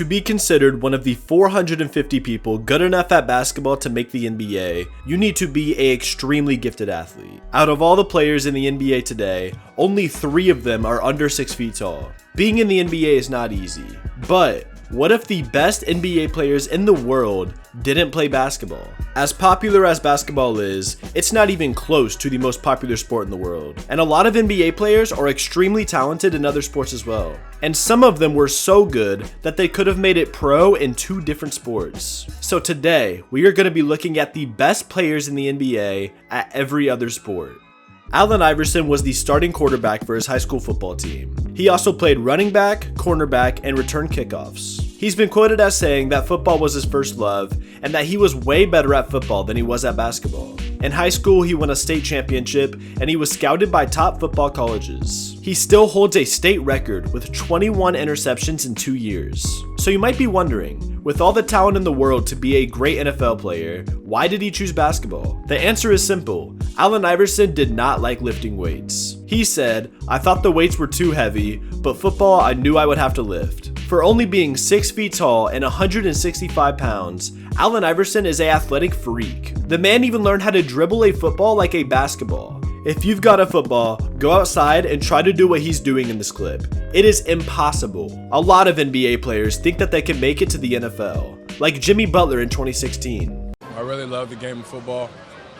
To be considered one of the 450 people good enough at basketball to make the NBA, you need to be an extremely gifted athlete. Out of all the players in the NBA today, only 3 of them are under 6 feet tall. Being in the NBA is not easy, but what if the best NBA players in the world didn't play basketball? As popular as basketball is, it's not even close to the most popular sport in the world. And a lot of NBA players are extremely talented in other sports as well. And some of them were so good that they could have made it pro in 2 different sports. So today, we are going to be looking at the best players in the NBA at every other sport. Allen Iverson was the starting quarterback for his high school football team. He also played running back, cornerback, and return kickoffs. He's been quoted as saying that football was his first love and that he was way better at football than he was at basketball. In high school, he won a state championship and he was scouted by top football colleges. He still holds a state record with 21 interceptions in 2 years. So you might be wondering, with all the talent in the world to be a great NFL player, why did he choose basketball? The answer is simple. Allen Iverson did not like lifting weights. He said, "I thought the weights were too heavy, but football I knew I would have to lift." For only being 6 feet tall and 165 pounds, Allen Iverson is an athletic freak. The man even learned how to dribble a football like a basketball. If you've got a football, go outside and try to do what he's doing in this clip. It is impossible. A lot of NBA players think that they can make it to the NFL, like Jimmy Butler in 2016. I really love the game of football.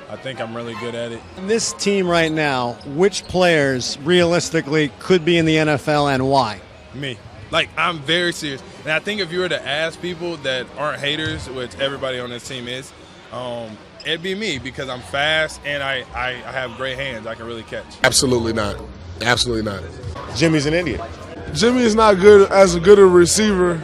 I think I'm really good at it. In this team right now, which players realistically could be in the NFL and why? Me. Like, I'm very serious. And I think if you were to ask people that aren't haters, which everybody on this team is, it'd be me because I'm fast and I have great hands. I can really catch. Absolutely not. Absolutely not. Jimmy's an idiot. Jimmy is not good as a good a receiver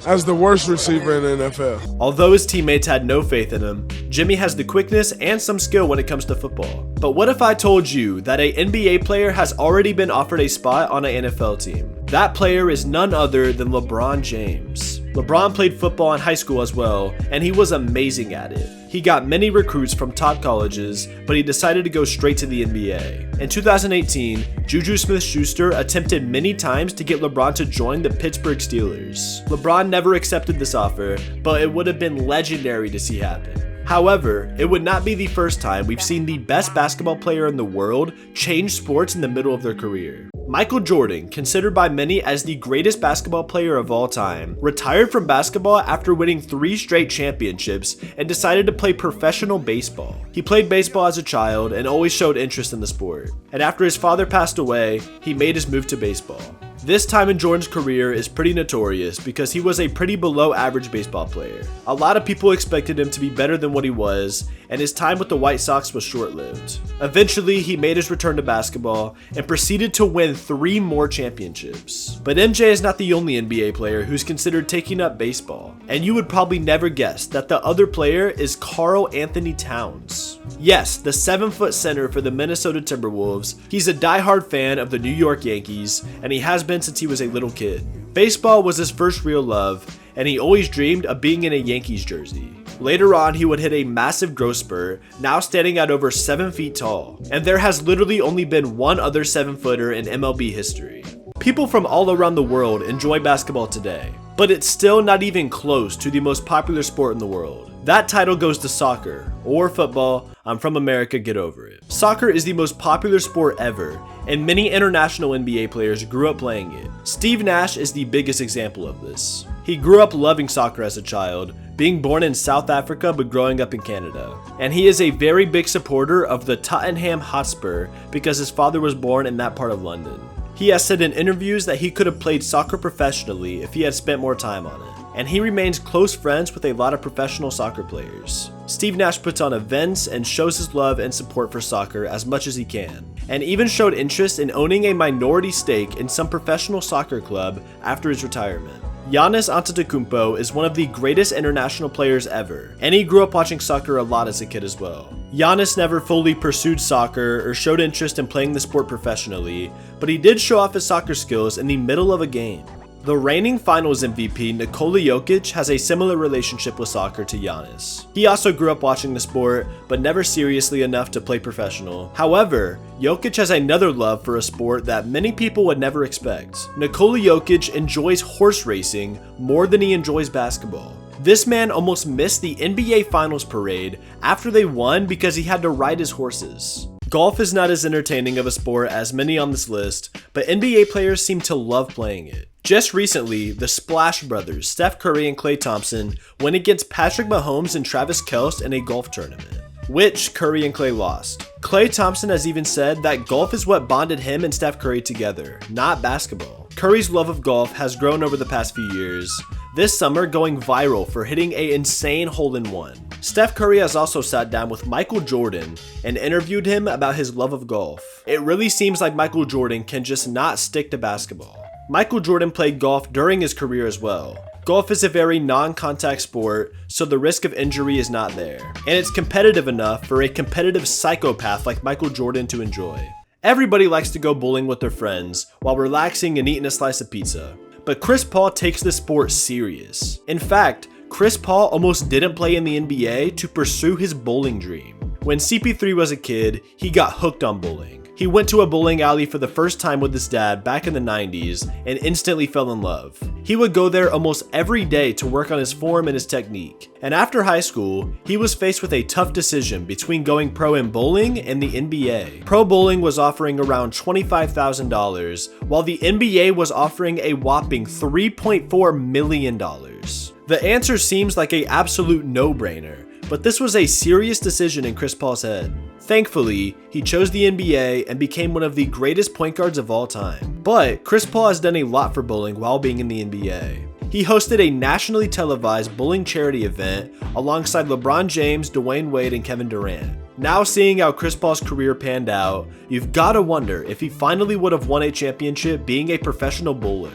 as the worst receiver in the NFL. Although his teammates had no faith in him, Jimmy has the quickness and some skill when it comes to football. But what if I told you that an NBA player has already been offered a spot on an NFL team? That player is none other than LeBron James. LeBron played football in high school as well, and he was amazing at it. He got many recruits from top colleges, but he decided to go straight to the NBA. In 2018, Juju Smith-Schuster attempted many times to get LeBron to join the Pittsburgh Steelers. LeBron never accepted this offer, but it would have been legendary to see happen. However, it would not be the first time we've seen the best basketball player in the world change sports in the middle of their career. Michael Jordan, considered by many as the greatest basketball player of all time, retired from basketball after winning 3 straight championships and decided to play professional baseball. He played baseball as a child and always showed interest in the sport. And after his father passed away, he made his move to baseball. This time in Jordan's career is pretty notorious because he was a pretty below average baseball player. A lot of people expected him to be better than what he was, and his time with the White Sox was short-lived. Eventually, he made his return to basketball and proceeded to win 3 more championships. But MJ is not the only NBA player who's considered taking up baseball, and you would probably never guess that the other player is Karl Anthony Towns. Yes, the 7-foot center for the Minnesota Timberwolves. He's a diehard fan of the New York Yankees, and he has been since he was a little kid. Baseball was his first real love, and he always dreamed of being in a Yankees jersey. Later on, he would hit a massive growth spurt, now standing at over 7 feet tall, and there has literally only been one other 7-footer in MLB history. People from all around the world enjoy basketball today, but it's still not even close to the most popular sport in the world. That title goes to soccer, or football. I'm from America, get over it. Soccer is the most popular sport ever, and many international NBA players grew up playing it. Steve Nash is the biggest example of this. He grew up loving soccer as a child, being born in South Africa but growing up in Canada. And he is a very big supporter of the Tottenham Hotspur because his father was born in that part of London. He has said in interviews that he could have played soccer professionally if he had spent more time on it. And he remains close friends with a lot of professional soccer players. Steve Nash puts on events and shows his love and support for soccer as much as he can, and even showed interest in owning a minority stake in some professional soccer club after his retirement. Giannis Antetokounmpo is one of the greatest international players ever, and he grew up watching soccer a lot as a kid as well. Giannis never fully pursued soccer or showed interest in playing the sport professionally, but he did show off his soccer skills in the middle of a game. The reigning Finals MVP Nikola Jokic has a similar relationship with soccer to Giannis. He also grew up watching the sport, but never seriously enough to play professional. However, Jokic has another love for a sport that many people would never expect. Nikola Jokic enjoys horse racing more than he enjoys basketball. This man almost missed the NBA Finals parade after they won because he had to ride his horses. Golf is not as entertaining of a sport as many on this list, but NBA players seem to love playing it. Just recently, the Splash Brothers, Steph Curry and Klay Thompson, went against Patrick Mahomes and Travis Kelce in a golf tournament, which Curry and Klay lost. Klay Thompson has even said that golf is what bonded him and Steph Curry together, not basketball. Curry's love of golf has grown over the past few years, this summer going viral for hitting an insane hole-in-one. Steph Curry has also sat down with Michael Jordan and interviewed him about his love of golf. It really seems like Michael Jordan can just not stick to basketball. Michael Jordan played golf during his career as well. Golf is a very non-contact sport, so the risk of injury is not there. And it's competitive enough for a competitive psychopath like Michael Jordan to enjoy. Everybody likes to go bowling with their friends while relaxing and eating a slice of pizza. But Chris Paul takes the sport serious. In fact, Chris Paul almost didn't play in the NBA to pursue his bowling dream. When CP3 was a kid, he got hooked on bowling. He went to a bowling alley for the first time with his dad back in the 90s and instantly fell in love. He would go there almost every day to work on his form and his technique. And after high school, he was faced with a tough decision between going pro in bowling and the NBA. Pro bowling was offering around $25,000, while the NBA was offering a whopping $3.4 million. The answer seems like an absolute no-brainer, but this was a serious decision in Chris Paul's head. Thankfully, he chose the NBA and became one of the greatest point guards of all time. But Chris Paul has done a lot for bowling while being in the NBA. He hosted a nationally televised bowling charity event alongside LeBron James, Dwayne Wade, and Kevin Durant. Now seeing how Chris Paul's career panned out, you've gotta wonder if he finally would have won a championship being a professional bowler.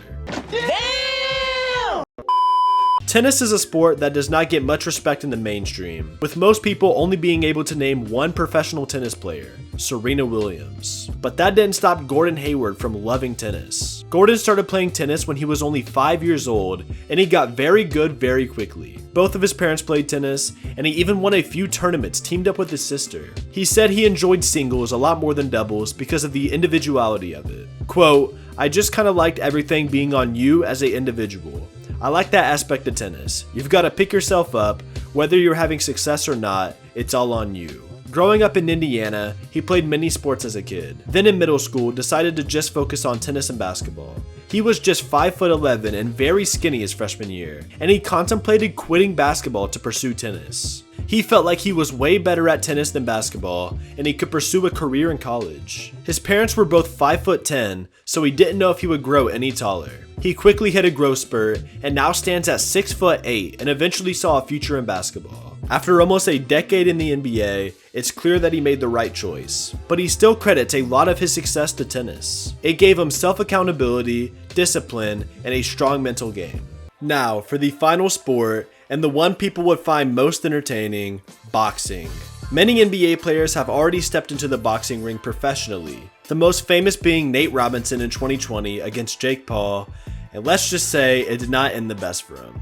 Tennis is a sport that does not get much respect in the mainstream, with most people only being able to name one professional tennis player, Serena Williams. But that didn't stop Gordon Hayward from loving tennis. Gordon started playing tennis when he was only 5 years old, and he got very good very quickly. Both of his parents played tennis, and he even won a few tournaments teamed up with his sister. He said he enjoyed singles a lot more than doubles because of the individuality of it. Quote, "I just kinda liked everything being on you as an individual. I like that aspect of tennis. You've got to pick yourself up. Whether you're having success or not, it's all on you." Growing up in Indiana, he played many sports as a kid. Then in middle school, decided to just focus on tennis and basketball. He was just 5'11" and very skinny his freshman year, and he contemplated quitting basketball to pursue tennis. He felt like he was way better at tennis than basketball, and he could pursue a career in college. His parents were both 5'10", so he didn't know if he would grow any taller. He quickly hit a growth spurt and now stands at 6'8" and eventually saw a future in basketball. After almost a decade in the NBA, it's clear that he made the right choice, but he still credits a lot of his success to tennis. It gave him self-accountability, discipline, and a strong mental game. Now, for the final sport, and the one people would find most entertaining, boxing. Many NBA players have already stepped into the boxing ring professionally, the most famous being Nate Robinson in 2020 against Jake Paul, and let's just say it did not end the best for him.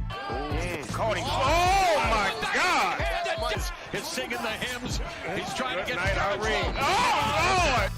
Cody. Oh my God! He's singing the hymns. He's trying to get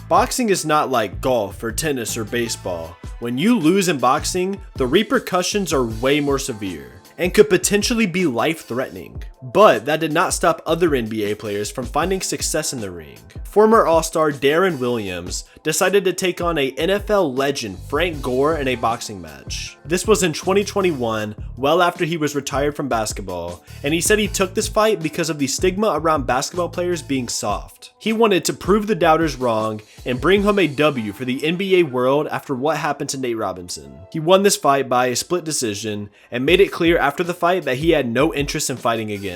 Boxing is not like golf or tennis or baseball. When you lose in boxing, the repercussions are way more severe and could potentially be life-threatening. But that did not stop other NBA players from finding success in the ring. Former All-Star Darren Williams decided to take on a NFL legend Frank Gore in a boxing match. This was in 2021, well after he was retired from basketball, and he said he took this fight because of the stigma around basketball players being soft. He wanted to prove the doubters wrong and bring home a W for the NBA world after what happened to Nate Robinson. He won this fight by a split decision and made it clear after the fight that he had no interest in fighting again.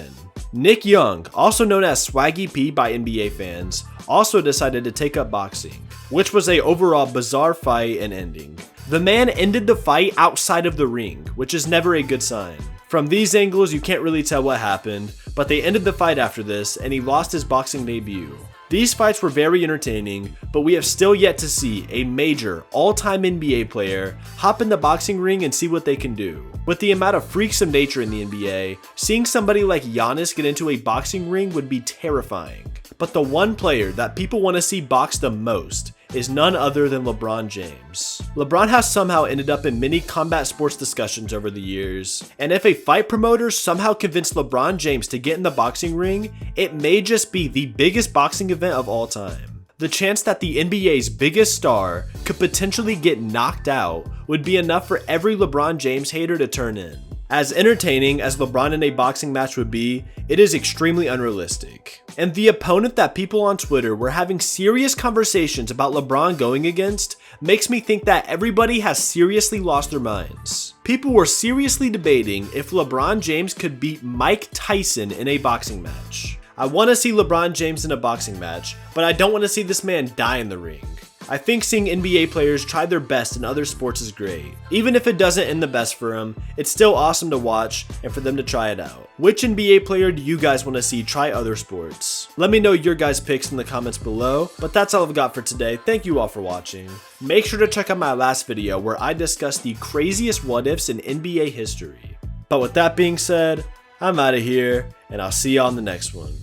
Nick Young, also known as Swaggy P by NBA fans, also decided to take up boxing, which was a overall bizarre fight and ending. The man ended the fight outside of the ring, which is never a good sign. From these angles, you can't really tell what happened, but they ended the fight after this, and he lost his boxing debut. These fights were very entertaining, but we have still yet to see a major, all-time NBA player hop in the boxing ring and see what they can do. With the amount of freaks of nature in the NBA, seeing somebody like Giannis get into a boxing ring would be terrifying. But the one player that people want to see box the most is none other than LeBron James. LeBron has somehow ended up in many combat sports discussions over the years, and if a fight promoter somehow convinced LeBron James to get in the boxing ring, it may just be the biggest boxing event of all time. The chance that the NBA's biggest star could potentially get knocked out would be enough for every LeBron James hater to turn in. As entertaining as LeBron in a boxing match would be, it is extremely unrealistic. And the opponent that people on Twitter were having serious conversations about LeBron going against makes me think that everybody has seriously lost their minds. People were seriously debating if LeBron James could beat Mike Tyson in a boxing match. I want to see LeBron James in a boxing match, but I don't want to see this man die in the ring. I think seeing NBA players try their best in other sports is great. Even if it doesn't end the best for them, it's still awesome to watch and for them to try it out. Which NBA player do you guys want to see try other sports? Let me know your guys' picks in the comments below, but that's all I've got for today. Thank you all for watching. Make sure to check out my last video where I discuss the craziest what-ifs in NBA history. But with that being said, I'm out of here, and I'll see you on the next one.